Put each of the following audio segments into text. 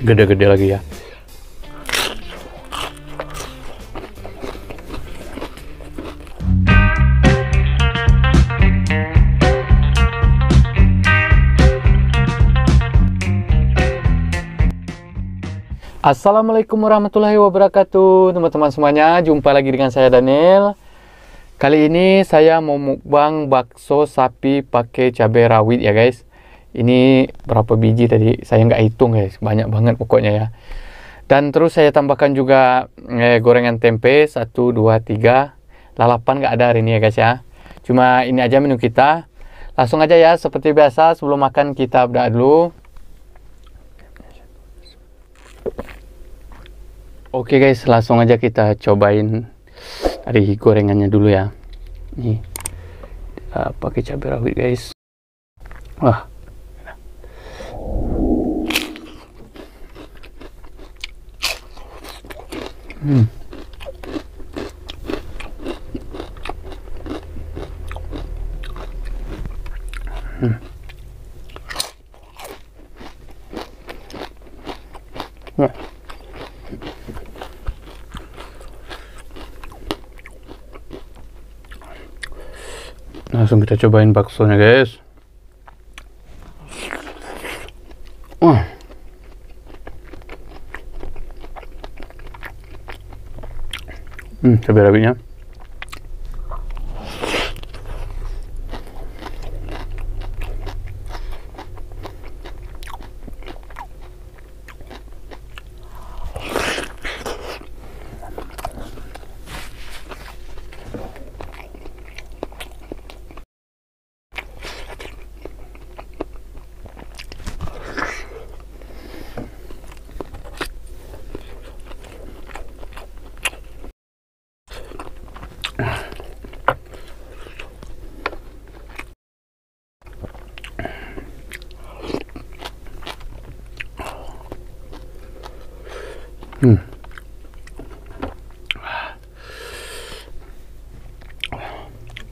Gede-gede lagi ya. Assalamualaikum warahmatullahi wabarakatuh, teman-teman semuanya. Jumpa lagi dengan saya Daniel. Kali ini saya mau mukbang bakso sapi pakai cabai rawit ya guys. Ini berapa biji tadi? Saya nggak hitung guys, banyak banget pokoknya ya. Dan terus saya tambahkan juga gorengan tempe 1, 2, 3. Lalapan nggak ada hari ini ya guys ya. Cuma ini aja menu kita. Langsung aja ya, seperti biasa sebelum makan kita berdoa dulu. Oke guys, langsung aja kita cobain dari gorengannya dulu ya. Nih, pakai cabai rawit guys. Wah, hmm. Hmm. Nah. Langsung kita cobain baksonya guys. Wah. Cabai rawitnya.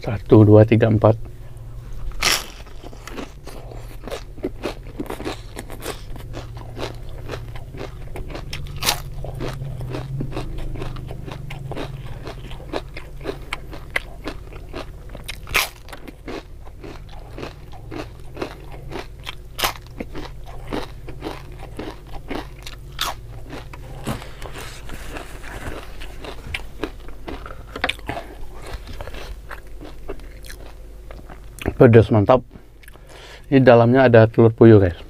Satu, dua, tiga, empat. Pedas mantap. Ini dalamnya ada telur puyuh guys.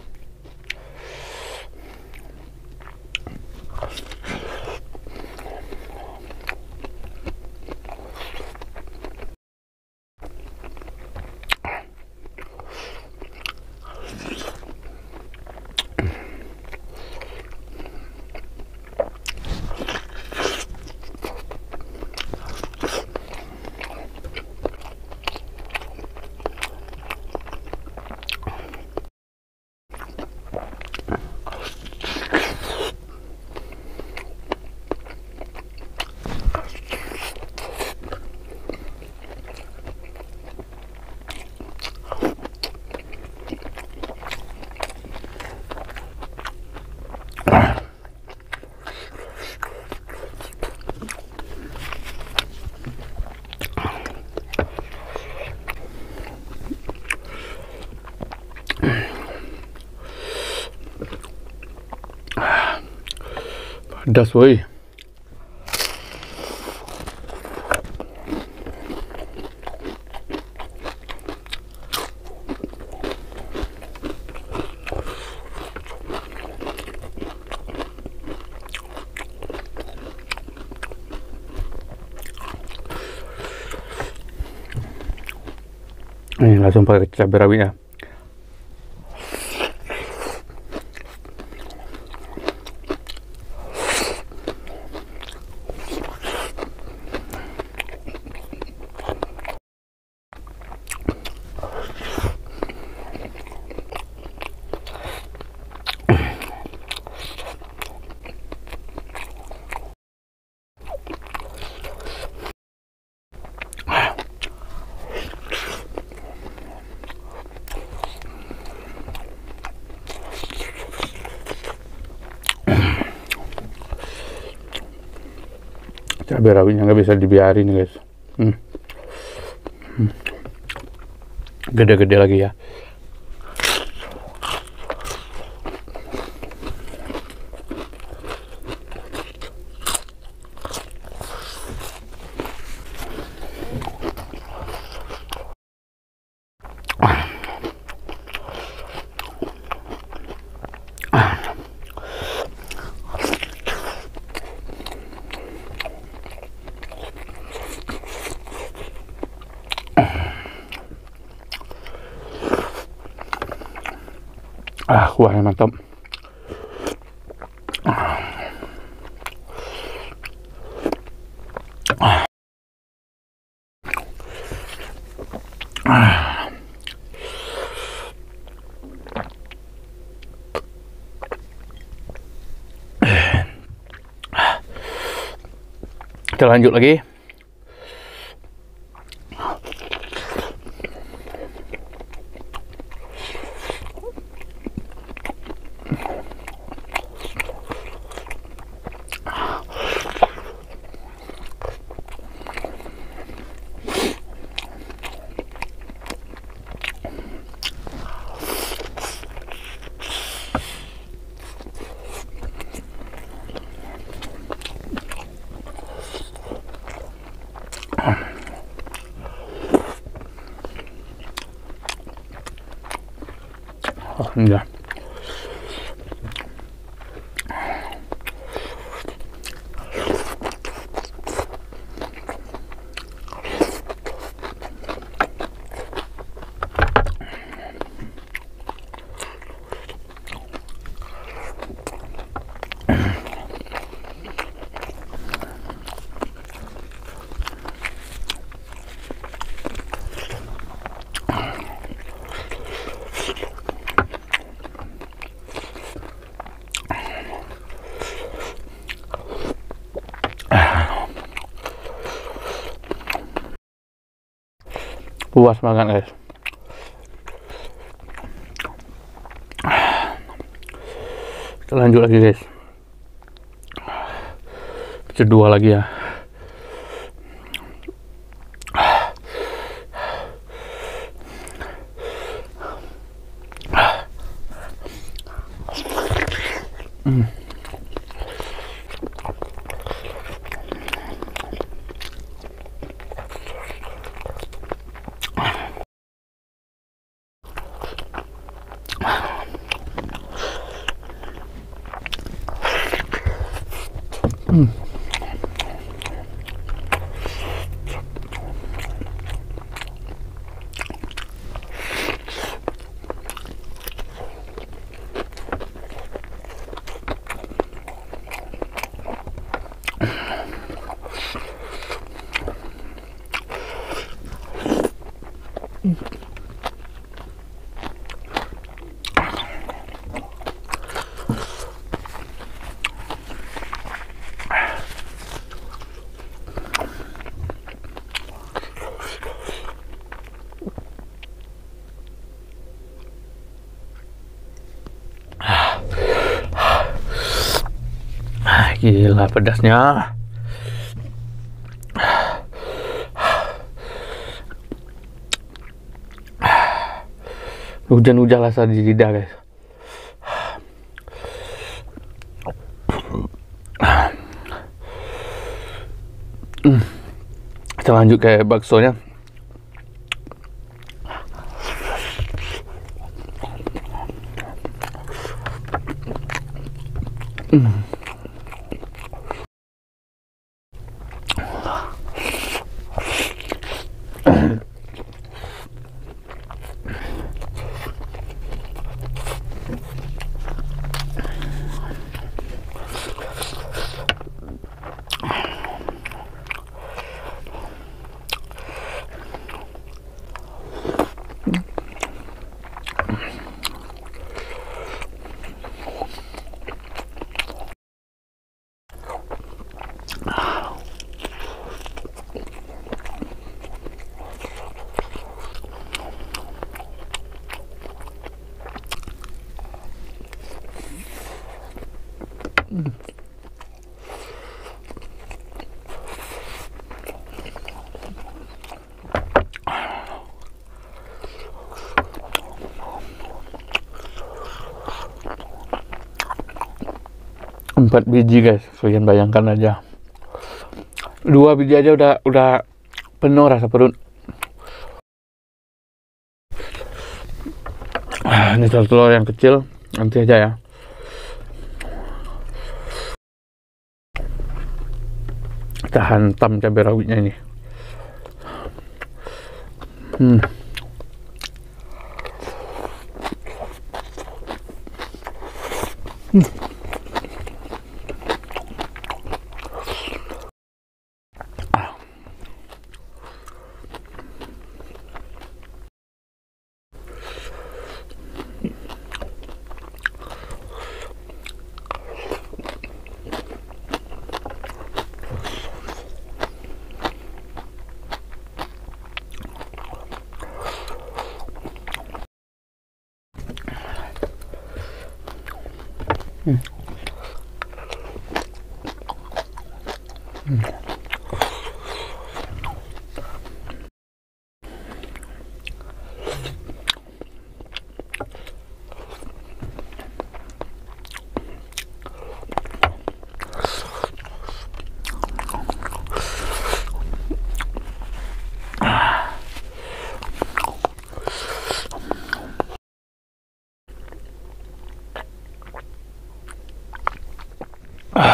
Pedas woi. Ini langsung pakai cabai rawit ya. Cabai rawitnya nggak bisa dibiarin guys. Gede-gede lagi ya. Kuahnya mantap. Kita lanjut lagi. Alhamdulillah. Puas banget guys. Kita lanjut lagi guys. Kedua lagi ya. Gila pedasnya. Hujan-hujan rasa di lidah guys. Kita lanjut ke baksonya. 4 biji guys, kalian bayangkan aja. 2 biji aja udah penuh rasa perut. Ini telur yang kecil, nanti aja ya. Kita hantam cabai rawitnya ini.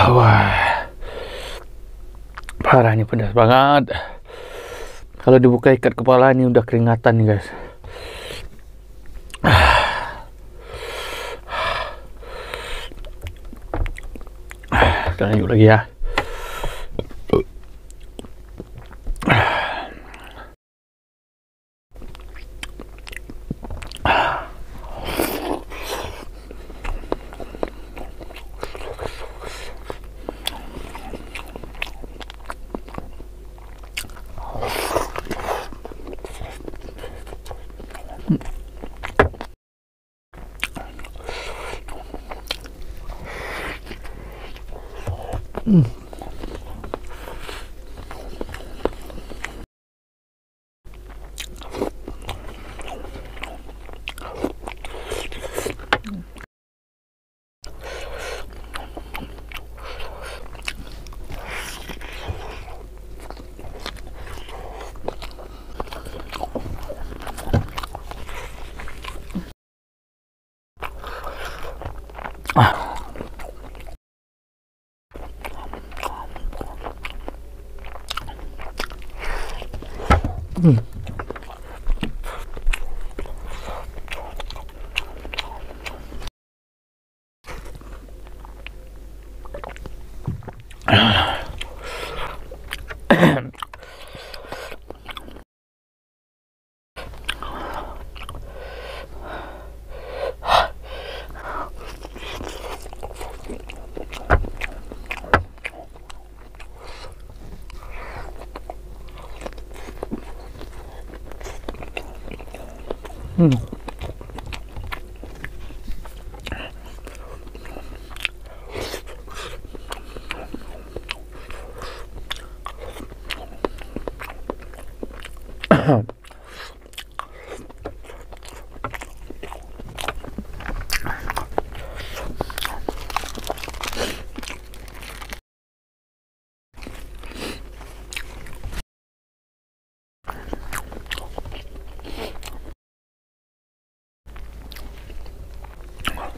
Wah, parah ini, pedas banget. Kalau dibuka ikat kepala ini udah keringatan nih guys. Kita lanjut lagi ya.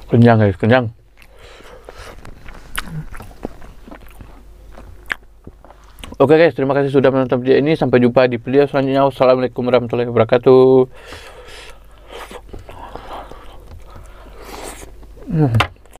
Kenyang guys, kenyang. Oke guys, terima kasih sudah menonton video ini. Sampai jumpa di video selanjutnya. Wassalamualaikum warahmatullahi wabarakatuh.